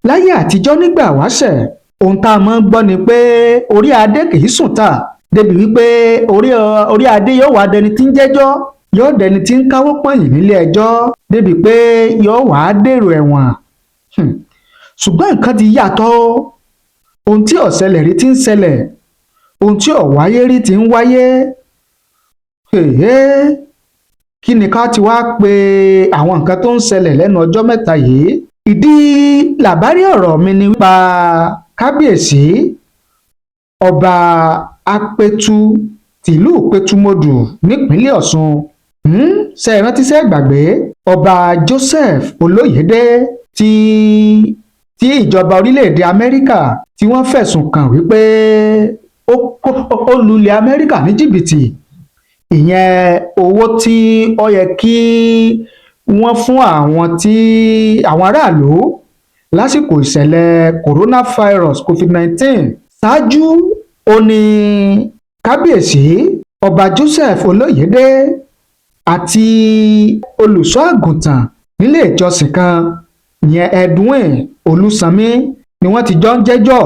láyé àtijọ́ nígbà wáṣẹ̀ ohun tá a máa ń gbọ́ ni pé orí adé kì í sùn tà débi wípé orí adé yóò wá dẹni tí ń jẹ́jọ́ yóò dẹni tí ń káwọ́ pọ̀nyìn nílé ẹjọ́ débi pé yóò wá dèrò ẹ̀wọ̀n. ṣùgbọ́n nǹkan ti yàtọ̀ ohun tí ó ṣẹlẹ̀ rí ti ń ṣẹlẹ̀ ohun tí ó wáyé rí ti ń wáyé. kí ni ká ti wá pe àwọn nǹkan tó ń ṣẹlẹ̀ lẹ́nu ọjọ́ mẹ́ta yìí. ìdí làbárí ọ̀rọ̀ mi ni nípa kábíyèsí ọba apẹ̀tù tìlú pẹ̀tùmọdù nípínlẹ̀ Ọ̀ṣun. ṣe ìrántí ṣe gbàgbé ọba Joseph Olóyèdé tí ìjọba orílẹ̀-èdè Amẹ́ríkà tí wọ́n fẹ̀sùn kàn wípé ó lulẹ̀ Amẹ́ríkà ní jìbìtì, ìyẹn owó tí ó yẹ kí wọ́n fún àwọn aráàlú lásìkò ìṣẹ̀lẹ̀ coronavirus COVID-19. ṣáájú ó ní kábíyèsí ọba Joseph Olóyèdé àti olùṣọ́ àgùntàn nílé ìjọsìn kan ìyẹn Edwin Olúsanmí ni wọ́n ti jọ ń jẹ́jọ́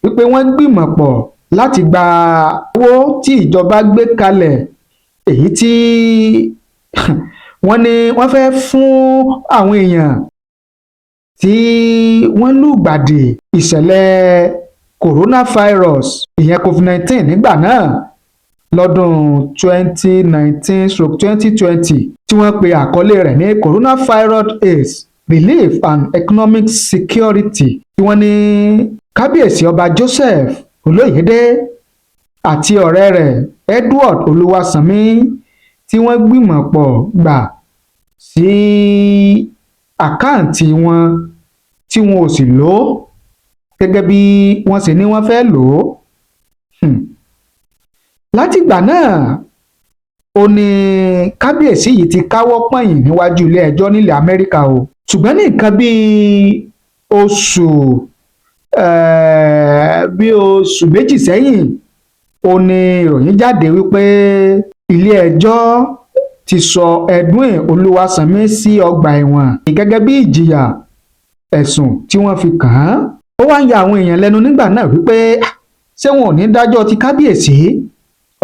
wípé wọ́n gbìmọ̀ pọ̀ láti gba owó tí ìjọba gbé kalẹ̀, èyí tí wọ́n ní wọ́n fẹ́ fún àwọn èèyàn tí wọ́n lùgbàdì ìṣẹ̀lẹ̀ coronavirus ìyẹn COVID-19 nígbà náà lọ́dún 2019/2020 tí wọ́n pe àkọlé rẹ̀ ní coronavirus AIDS Relief and Economic Security, tí wọ́n ní kábíyèsí ọba Joseph Olóyèdé àti ọ̀rẹ́ rẹ̀ Edward Olúwaṣánmi tí wọ́n gbìmọ̀ pọ̀ gbà sí àkáǹtì wọn tí wọn ò sì lò ó gẹ́gẹ́ bí wọ́n ṣe ní wọ́n fẹ́ lò ó. látìgbà náà ó ní kábíyèsí yìí ti káwọ́ pọ̀nyìn níwájú ilé ẹjọ́ nílẹ̀ Amẹ́ríkà o, ṣùgbọ́n ní nǹkan bíi oṣù méjì sẹ́yìn ó ní ìròyìn jáde wípé ilé ẹjọ́ ti sọ Edwin Olúwaṣánmi sí ọgbà ẹ̀wọ̀n gẹ́gẹ́ bí ìjìyà ẹ̀sùn tí wọ́n fi kàn án. ó wá ń ya àwọn èèyàn lẹ́nu nígbà náà wípé ṣé wọn ò ní dájọ́ ti kábíyèsí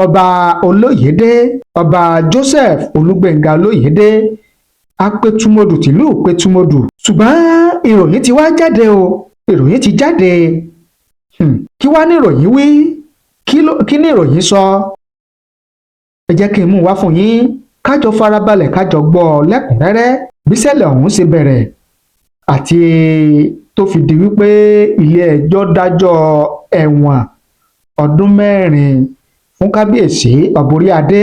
ọba Olóyèdé ọba Joseph Olúgbénga Olóyèdé apẹ̀tùmọdù tìlú pẹ̀tùmọdù. ṣùgbọ́n ìròyìn ti wá jáde o, ìròyìn ti jáde. kí wá ní ìròyìn wí, kí ní ìròyìn sọ? ẹ jẹ́ kí n mú wá fún yín kájọ farabalẹ̀ kájọ gbọ́ lẹ́kùnrẹ́rẹ́ bíṣẹ̀lẹ̀ ọ̀hún ṣe bẹ̀rẹ̀ àti tó fi di wípé ilé ẹjọ́ dájọ́ ẹ̀wọ̀n ọdún 4 fún kábíyèsí ọ̀bórí adé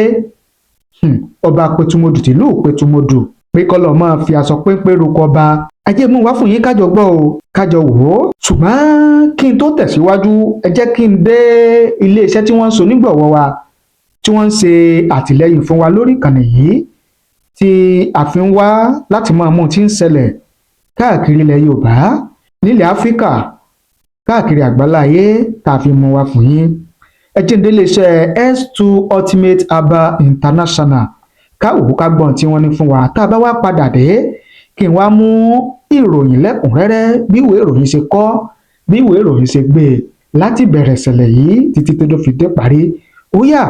ọba pẹ̀tùmọdù tìlú pẹ̀tùmọdù pé kọ́lọ́ máa fi aṣọ péńpé roko ọba. ajé mú wá fún yín kájọ gbọ́ o kájọ wò ó. ṣùgbọ́n kí n tó tẹ̀síwájú ẹ jẹ́ kí n dé iléeṣẹ́ tí wọ́n ń so nígbọ̀wọ́ wa tí wọ́n ń ṣe àtìlẹ́yìn fún wa lórí ìkànnì yìí tí a fi ń wá láti máa mú tí ń ṣẹlẹ̀ káàkiri ilẹ̀ Yorùbá nílẹ̀ Áfíríkà káàkiri àgbáláyé tá a fi mú wá fún yín. ẹ jẹ́ ń dé iléeṣẹ́ S2 Ultimate Herbal International káwò ká gbọ́n tí wọ́n ní fún wa. tá a bá wá padà dé kí n wá mú ìròyìn lẹ́kùnrẹ́rẹ́ bí ìwé ìròyìn ṣe kọ bí ìwé ìròyìn ṣe gbé láti bẹ̀rẹ̀ ìṣẹ̀lẹ̀ yìí títí tó fi dé parí. ó yá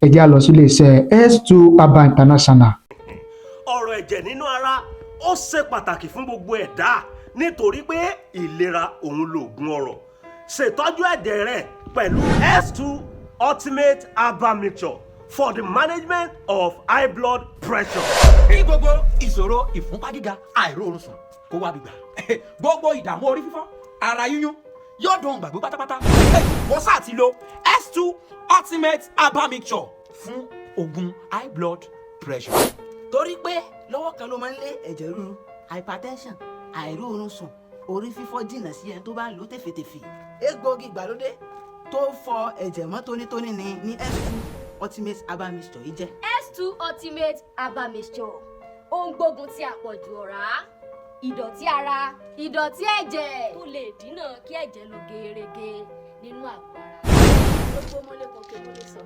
ẹ jẹ́ á lọ sí iléeṣẹ́ S2 Herbal International. ọ̀rọ̀ ẹ̀jẹ̀ nínú ara ó ṣe pàtàkì fún gbogbo ẹ̀dá nítorí pé ìlera òun lòògùn ọrọ̀. ṣètọ́jú ẹ̀jẹ̀ rẹ pẹ̀lú S2 Ultimate Herbal Mixture for the management of high blood pressure. kí gbogbo ìṣòro ìfúnpá gíga àìróorun sùn kó wá gbígbà gbogbo ìdààmú orí fífọ́ ara yíyún yóò dùn gbàgbé pátápátá. wọ́n sáà ti lo S2 Ultimate Herbal Mixture fún oògùn high blood pressure. torí pé lọ́wọ́ kan ló máa ń lé ẹ̀jẹ̀ ríru hypertension àìróorun sùn orí fífọ́ jìnnà sí ẹni tó bá ń lò tẹ̀fẹ̀tẹ̀fẹ̀. egbòogi ìgbàlódé tó fọ ẹ̀jẹ̀ mọ́ tónítóní ní S2 Ultimate Herbal Mixture yìí jẹ́. S2 Ultimate Herbal Mixture ó ń gbógun ti àpọ̀jù ọ̀rá, ìdọ̀tí ara, ìdọ̀tí ẹ̀jẹ̀ tó lè dínà kí ẹ̀jẹ̀ lọ gerege nínú àgọ́ ara. gbogbo mọ́lẹ́kọ̀ọ́ kékeré sọ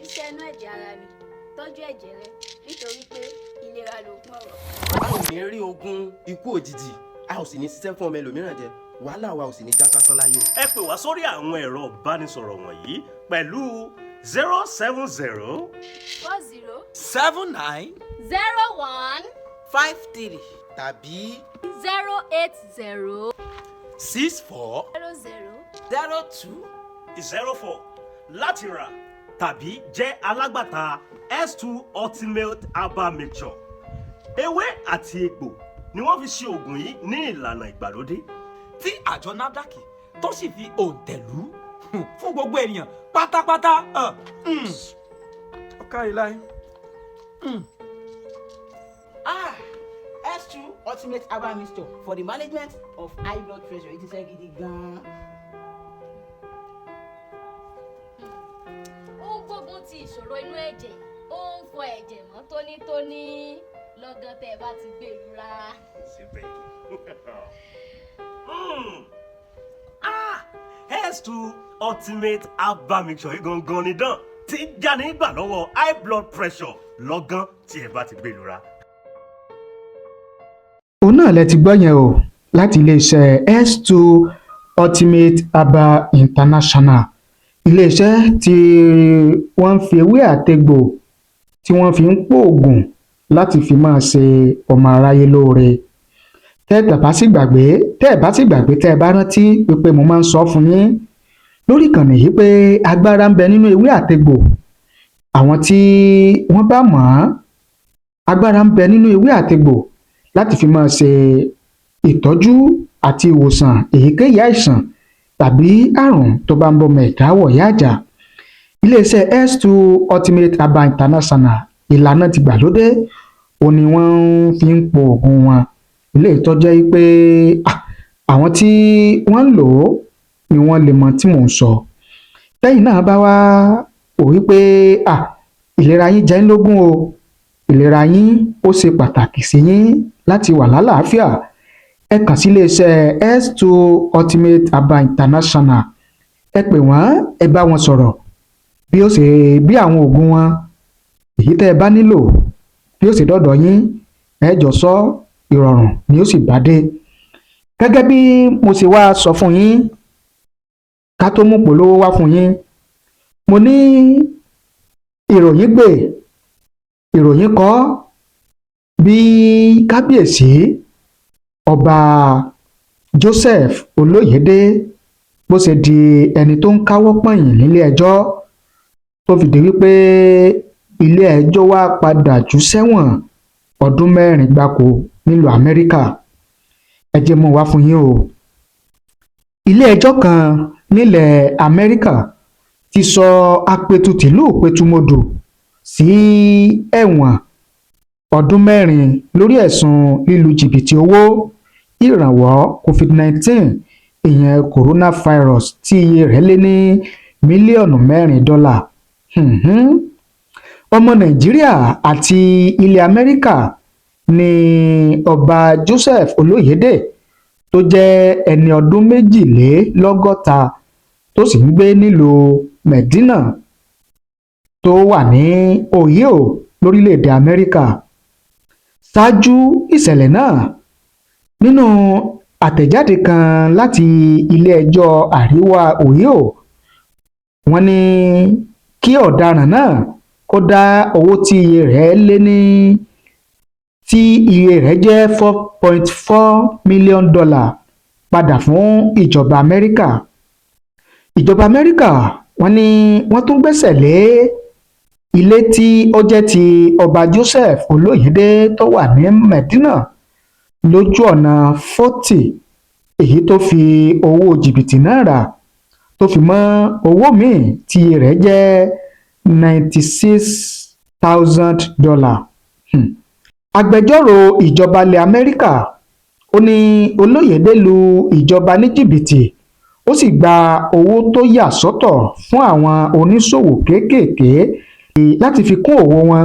iṣẹ́ inú ẹ̀jẹ̀ ara ni tọ́jú ẹ̀jẹ̀ rẹ nítorí pé ìlera lògùn ọrọ̀. a ò ní rí ogun ikú òjijì a ò sì ní ṣiṣẹ́ fún ọmọ ẹlòmíràn jẹ wàhálà wa ò sì ní já sásán láyé o. ẹ pè wá sórí àwọn ẹ̀rọ ìbánisọ̀rọ̀ wọ̀nyí pẹ̀lú 070 40 79 01 53 tàbí 080 64 00 02 04 láti rà tàbí jẹ́ alágbàtà S2 Ultimate Herbal Mixture. Ewé àti egbò ni wọ́n fi ṣe oògùn yìí ní ìlànà ìgbàlódé. tí àjọ NAFDAC tó sì fi òǹtẹ̀lú fún gbogbo ènìyàn pátápátá. ọ̀kárí láyé. S2 Ultimate Herbal Mixture for the management of high blood pressure. It is a gidi gan. ó ń gbógun ti ìṣòro inú ẹ̀jẹ̀ ó ń fọ ẹ̀jẹ̀ mọ́ tónítóní lọ́gán tẹ́ ẹ bá ti gbé ìrora. Síbẹ̀. S2 Ultimate Herbal Mixture yìí gangan ni dán tí ń já nígbà lọ́wọ́ high blood pressure lọ́gán tí ẹ bá ti gbé ìlura. òun náà lẹ ti gbọ́ yẹn o láti iléeṣẹ́ S2 Ultimate Herbal International, iléeṣẹ́ tí wọ́n ń fi ewé àtegbò tí wọ́n fi ń pòògùn láti fi máa ṣe ọmọ aráyé lóore. tẹ́ ẹ bá sì gbàgbé tẹ́ ẹ bá rántí pé mo máa ń sọ fún yín lórí ìkànnì yìí pé agbára ń bẹ nínú ewé àtegbò. àwọn tí wọ́n bá mọ̀ ọ́n, agbára ń bẹ nínú ewé àtegbò láti fi máa ṣe ìtọ́jú àti ìwòsàn èyíkéyìí àìsàn tàbí àrùn tó bá ń bọ́mọ ẹ̀dá wọ̀yá àjà. iléeṣẹ́ S2 Ultimate Herbal International, ìlànà ti gbàlódé òun ni wọ́n fi ń po oògùn wọn. ilé ìtọ́jẹ́ yìí pé àwọn tí wọ́n ń lò ó ni wọ́n lè mọ tí mò ń sọ. lẹ́yìn náà bá wá wò wípé ìlera yín jẹ́ ń lógún o, ìlera yín ó ṣe pàtàkì sí yín láti wà lálàáfíà, ẹ kàn sí iléeṣẹ́ S2 Ultimate Herbal International. ẹ pè wọ́n, ẹ bá wọn sọ̀rọ̀ bí àwọn oògùn wọn èyí tẹ́ ẹ bá nílò bí ó ṣe dọ́dọ̀ yín, ẹ jọ sọ, ìrọ̀rùn ni ó sì bá dé. gẹ́gẹ́ bí mo ṣe wá sọ fún yín ká tó mú polówó wá fún yín, mo ní ìròyìn gbè ìròyìn kọ bí kábíyèsí ọba Joseph Olóyèdé bó ṣe di ẹni tó ń káwọ́ pọ̀nyìn nílé ẹjọ́ tó fi di wípé ilé ẹjọ́ wá padà jù sẹ́wọ̀n ọdún 4 gbáko nílùú Amẹ́ríkà. ẹ jẹ́ mú wá fún yín o. ilé ẹjọ́ kan nílẹ̀ Amẹ́ríkà ti sọ apẹ̀tù tìlú Ìpẹ̀tùmodò sí ẹ̀wọ̀n ọdún 4 lórí ẹ̀sùn lílu jìbìtì owó ìrànwọ́ COVID-19, ìyẹn coronavirus, tí iye rẹ̀ lé ní mílíọ̀nù $4. ọmọ Nàìjíríà àti ilẹ̀ Amẹ́ríkà ni ọba Joseph Olóyèdé tó jẹ́ ẹni ọdún 62 tó sì ń gbé nílùú Medina tó wà ní Ohio lórílẹ̀‐èdè Amẹ́ríkà. ṣáájú ìṣẹ̀lẹ̀ náà, nínú àtẹ̀jáde kan láti ilé-ẹjọ́ àríwá Ohio, wọ́n ní kí ọ̀daràn náà kó dá owó tí iye rẹ̀ jẹ́ $4.4 million padà fún ìjọba Amẹ́ríkà. ìjọba Amẹ́ríkà wọ́n ní wọ́n tún gbẹ́sẹ̀ lé ilé tí ó jẹ́ ti ọba Joseph Olóyèdé tó wà ní Medina lójú ọ̀nà 40, èyí tó fi owó jìbìtì náà rà, tó fi mọ́ owó míì tí iye rẹ̀ jẹ́ $96,000. agbẹjọ́rò ìjọba ilẹ̀ Amẹ́ríkà ó ní Olóyèdé lu ìjọba ní jìbìtì, ó sì gba owó tó yà sọ́tọ̀ fún àwọn oníṣòwò kéékèèké láti fi kún òwò wọn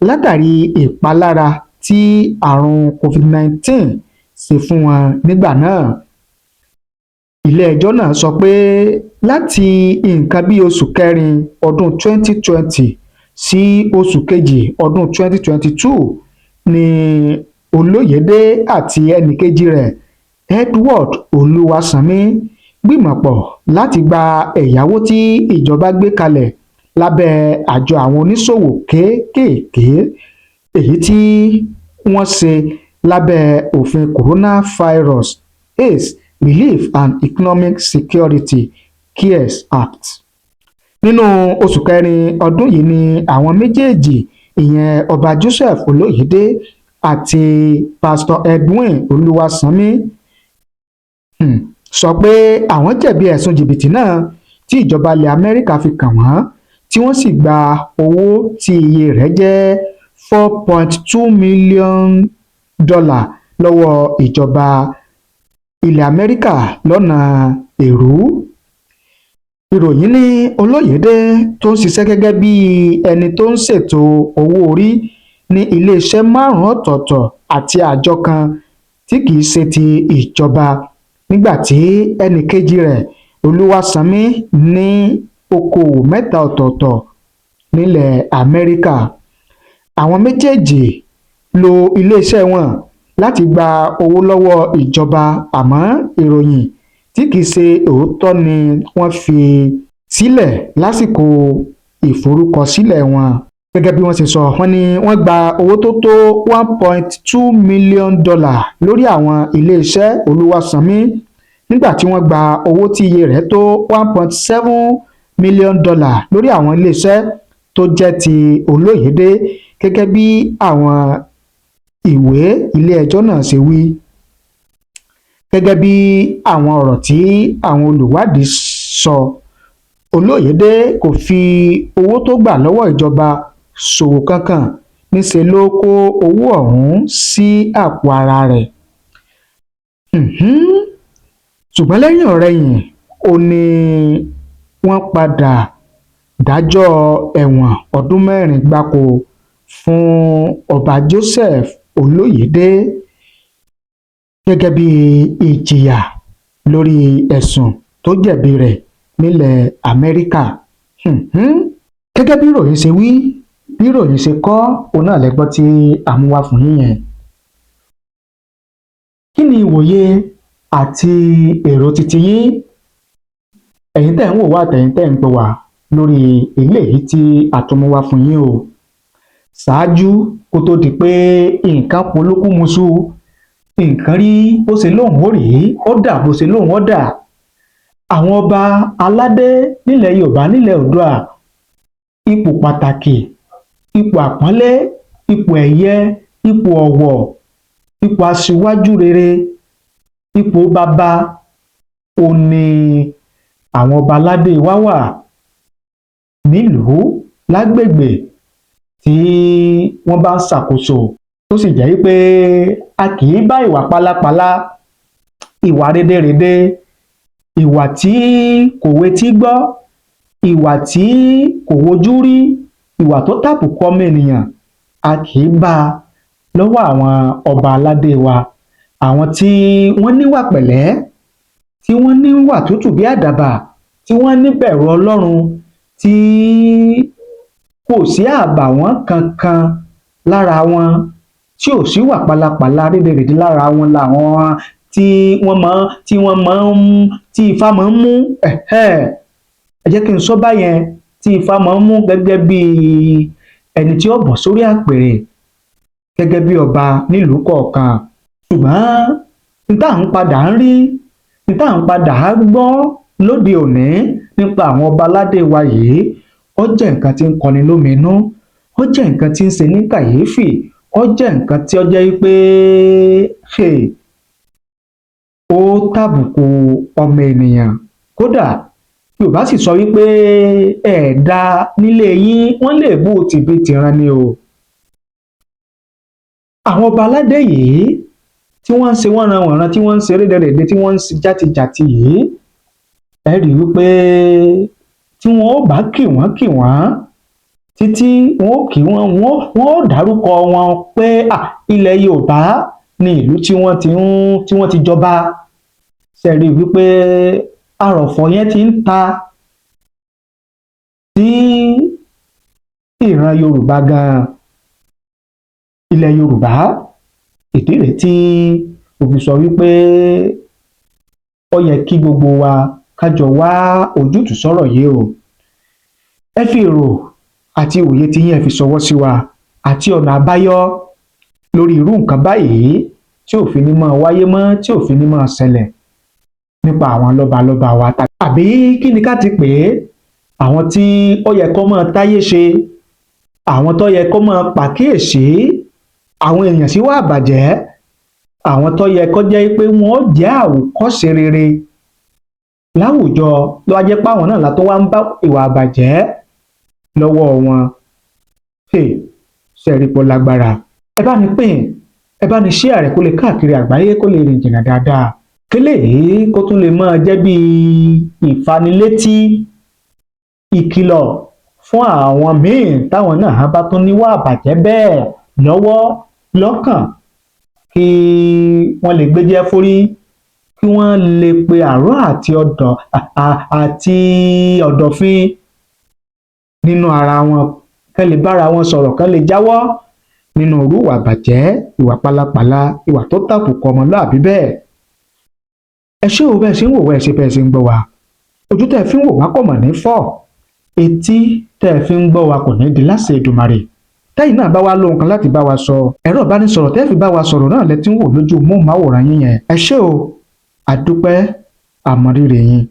látàrí ìpalára tí àrùn COVID-19 ṣe fún wọn nígbà náà. ilé-ẹjọ́ náà sọ pé láti nǹkan bí oṣù kẹrin ọdún 2020 sí oṣù kejì ọdún 2022 ni Olóyèdé àti ẹnìkejì rẹ̀ Edward Olúwaṣánmi gbìmọ̀pọ̀ láti gba ẹ̀yáwó tí ìjọba gbé kalẹ̀ lábẹ́ àjọ àwọn oníṣòwò kéékèèké èyí tí wọ́n ṣe lábẹ́ òfin Coronavirus AIDS Relief and Economic Security (CARES Act). Nínú oṣù kẹrin ọdún yìí ni àwọn méjèèjì ìyẹn Ọba Joseph Olóyèdé àti Pásítọ̀ Edwin Olúwaṣánmi sọ pé àwọn jẹ̀bi ẹ̀sùn jìbìtì náà tí ìjọba ilẹ̀ Amẹ́ríkà fi kàn wọ́n tí wọ́n sì gba owó tí iye rẹ̀ jẹ́ $4.2 million lọ́wọ́ ìjọba ilẹ̀ Amẹ́ríkà lọ́nà èrú. Ìròyìn ní Olóyèdé tó ń ṣiṣẹ́ gẹ́gẹ́ bí ẹni tó ń ṣètò owó orí ní iléeṣẹ́ 5 ọ̀tọ̀ọ̀tọ̀ àti àjọ kan tí kìí ṣe ti ìjọba nígbà tí ẹnì kejì rẹ̀ Olúwaṣánmi ní okòwò 3 ọ̀tọ̀ọ̀tọ̀ nílẹ̀ Amẹ́ríkà. Àwọn méjèèjì lo iléeṣẹ́ wọn láti gba owó lọ́wọ́ ìjọba àmọ́ ìròyìn tí kìí ṣe òótọ́ ni wọ́n fi sílẹ̀ lásìkò ìforúkọsílẹ̀ wọn. Gẹ́gẹ́ bí wọ́n ṣe sọ, wọ́n ní wọ́n gba owó tó tó $1.2 million lórí àwọn iléeṣẹ́ Olúwaṣánmi nígbà tí wọ́n gba owó tí iye rẹ̀ tó $1.7 million lórí àwọn iléeṣẹ́ tó jẹ́ ti Olóyèdé gẹ́gẹ́ bí àwọn ìwé ilé ẹjọ́ náà ṣe wí. Gẹ́gẹ́ bí àwọn ọ̀rọ̀ tí àwọn olùwádìí sọ, Olóyèdé kò fi owó tó gbà lọ́wọ́ ìjọba ṣòwò kankan, níṣẹ́ ló kó owó ọ̀hún sí àpò ara rẹ̀. Ṣùgbọ́n lẹ́yìn ọ̀rẹyìn ó ní wọ́n padà dájọ́ ẹ̀wọ̀n ọdún 4 gbáko fún Ọba Joseph Olóyèdé gẹ́gẹ́ bí ìjìyà lórí ẹ̀sùn tó jẹ̀bi rẹ̀ nílẹ̀ Amẹ́ríkà. Gẹ́gẹ́ bí ìròyìn ṣe wí, bí ìròyìn ṣe kọ, òun náà lẹ́gbọ́n tí a mú wá fún yín yẹn. Kí ni ìwòye àti èrò titi yín, ẹ̀yin tẹ́ ń wò wá àtẹ̀yin tẹ́ ń gbọ́ wá lórí eléyìí tí a tún mú wá fún yín o. Ṣáájú kó tó di pé nǹkan polúkúmuṣu, nǹkan rí bó ṣe lóhùn ó rí, ó dà bó ṣe lóhùn ó dà. Àwọn ọba aládé nílẹ̀ Yorùbá, nílẹ̀ Oòduà, ipò pàtàkì, ipò àpọ́nlé, ipò ẹ̀yẹ, ipò ọ̀wọ̀, ipò aṣíwájú rere, ipò bàbá ó ní àwọn ọba aládé wa wà nílùú lágbègbè tí wọ́n bá ń ṣàkóso, tó sì jẹ́ pé a kì í bá ìwà pálapàla, ìwà rédèrèdè, ìwà tí kò wetí gbọ́, ìwà tí kò wojú rí, ìwà tó tàbùkù ọmọ ènìyàn, a kì í bá lọ́wọ́ àwọn ọba aládé wa. Àwọn tí wọ́n níwà pẹ̀lẹ́, tí wọ́n níwà tútù bí àdàbà, tí wọ́n níbẹ̀rù Ọlọ́run, tí kò sí àbàwọ́n kankan lára wọn, tí ò sí wà pálapàla rédèrèdè lára wọn làwọn tí Ifá máa ń mú. Ẹ jẹ́ kí n sọ báyẹn, tí Ifá máa ń mú gẹ́gẹ́ bí ẹni tí ó bọ̀ sórí àpèrè gẹ́gẹ́ bí ọba nílùú kọ̀ọ̀kan. Ṣùgbọ́n níta ń padà ń rí, níta ń padà á gbọ́ lóde òní nípa àwọn ọba aládé wa yìí, ó jẹ́ nǹkan tí ń kọni lóminú, ó jẹ́ nǹkan tí ń ṣe ní kàyéfì, ó jẹ́ nǹkan tí ó jẹ́ pé ó tàbùkù ọmọ ènìyàn. Kódà Yorùbá sì sọ wípé ẹ̀ẹ̀dá nílé yín wọ́n lè bú tìbí tìran ni o. Àwọn ọba aládé yìí tí wọ́n ń ṣe wọ́nranwọ̀nran, tí wọ́n ń ṣe rédèrèdè, tí wọ́n ń ṣe játijàti yìí, ẹ rí i wípé tí wọ́n ó bá kì wọ́n títí wọ́n ó kì wọ́n ó dárúkọ wọn pé ilẹ̀ Yorùbá ni ìlú tí wọ́n ti jọba. Ṣé rí i wípé àròfọ̀ yẹn ti ń ta sí ìran Yorùbá gan, ilẹ̀ Yorùbá. Ìdí rèé tí mo fi sọ wípé ó yẹ kí gbogbo wa kájọ wá ojútùú sọ̀rọ̀ yìí o. Ẹ fi èrò àti òye tí yín ẹ fi ṣọwọ́ sí wa àti ọ̀nà àbáyọ lórí irú nǹkan báyìí tí ò fi ní máa wáyé mọ́, tí ò fi ní máa ṣẹlẹ̀ nípa àwọn lọ́balọ́ba wa. Àbí kí ni ká ti pè é? Àwọn tí ó yẹ kó máa táyé ṣe, àwọn tó yẹ kó máa pàkíyèsí àwọn èèyàn síwá àbàjẹ́, àwọn tó yẹ kó jẹ́ pé wọ́n jẹ́ àwòkọ́ṣe rere láwùjọ, ló wá jẹ́ pé àwọn náà látó wá ń bá ìwà àbàjẹ́ lọ́wọ́ wọn. Ṣẹ̀rí pọ̀ lágbára. Ẹ bá ní pín, ẹ bá ní share rẹ̀ kó lè káàkiri àgbáyé, kó lè rìn jìnnà dáadáa. Kélé yìí kó tún lè máa jẹ́ bí ìfanilétí, ìkìlọ̀ fún àwọn míì táwọn náà bá tún níwà àbàjẹ́ bẹ́ẹ̀ lọ́wọ́ lọ́kàn, kí wọ́n lè gbéjẹ́ fórí, kí wọ́n lè pe àró àti ọ̀dọ̀fin nínú ara wọn, kán lè bára wọn sọ̀rọ̀, kán lè jáwọ́ nínú irú ìwà àbàjẹ́, ìwà pálapàla, ìwà tó tàbùkù ọmọlúàbí bẹ́ẹ̀. Ẹ ṣé o bẹ́ẹ̀ ṣe ń wò wá, ẹ ṣé bẹ́ẹ̀ ṣe ń gbọ́ wa. Ojú tẹ́ ẹ fi ń wò wá kò mọ̀ ní fọ́, etí tẹ́ ẹ fi ń gbọ́ wa kò ní di láṣẹ Èdùmàrè. Tẹ́yìn náà bá wá lóhun kan láti bá wa sọ, ẹ̀rọ ìbánisọ̀rọ̀ tẹ́ fi bá wa sọ̀rọ̀ náà lẹ ti ń wò lójú móhùnmáwòrán yín yẹn. Ẹ ṣé o, àdúpẹ́, àmọ̀rírì yín.